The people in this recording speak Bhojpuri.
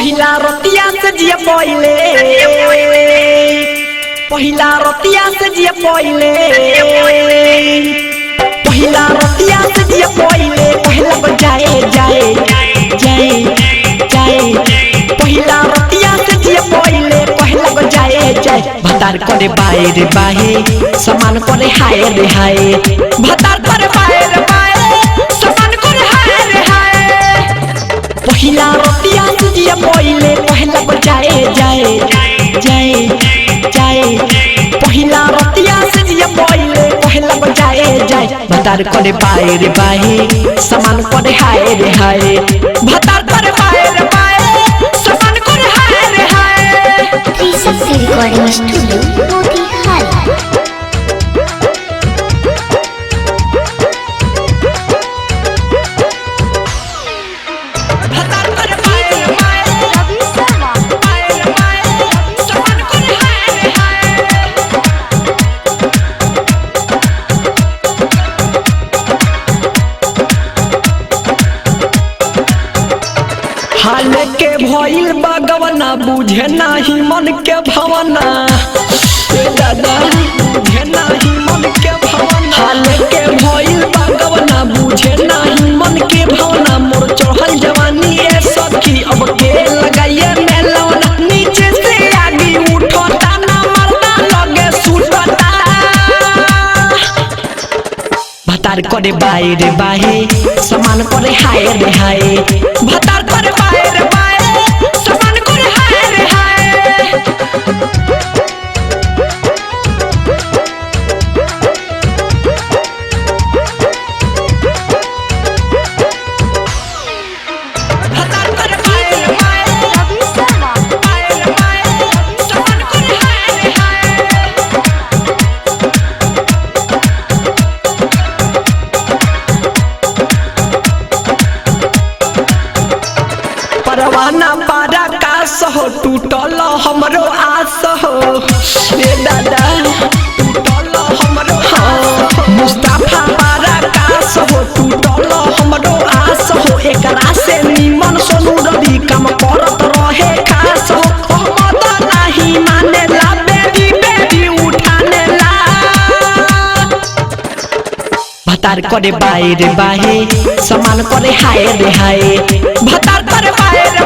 पहिला रतिया से जिया पहिले पहिला रतिया से जिया पहिले पहिला रतिया से जिया पहिले पहला बजाए जाए जाए जाए पहिला रतिया से जिया पहिले पहला बजाए जाए भतार करे बाए रे बाहे समान करे हाय रे हाय भतार करे बाए रे बाहे समान करे हाय रे हाय पहिला रतिया से जिया पहिले पहला बजाए जाए जाए जाए पहिला रतिया से जिया पहिले पहला बजाए जाए भतार करे बाए रे बाहे समान करे हाय रे हाय भतार करे बाए रे बाहे समान करे हाय रे हाय त्रिशक्ति रिकॉर्डिंग स्टूडियो मोतिहारी। हाल के भइल बगवना बुझे नाही मन के भावना दादा बुझे नाही मन के भावना हाल के भइल बगवना बुझे नाही मन के भावना मोर चढ़ल जवानी ए सखी अब के लगाइए मेलौना नीचे से आगे उठता ना मरदा लगे सुटता भतार करे बाए रे बाहे समान करे हाय रे हाय भतार करे बाए रे बाहे समान करे हाय रे हाय भतार करे बाए रे बाहे बाए रे बाहे समान करे हाय रे हाय परवाना पारा कास हो टूटल हमरो आस हो ए दादा टूटल हमरो मुस्ताफा पारा कास हो टूटल हमरो आस हो एकरा से निमन सोनू रवि काम करत रहे खास हो कहमत नाही माने ला बेबी बेबी उठाने ला भतार करे बाए रे बाहे समान करे हाय रे हाय भतार करे बाए रे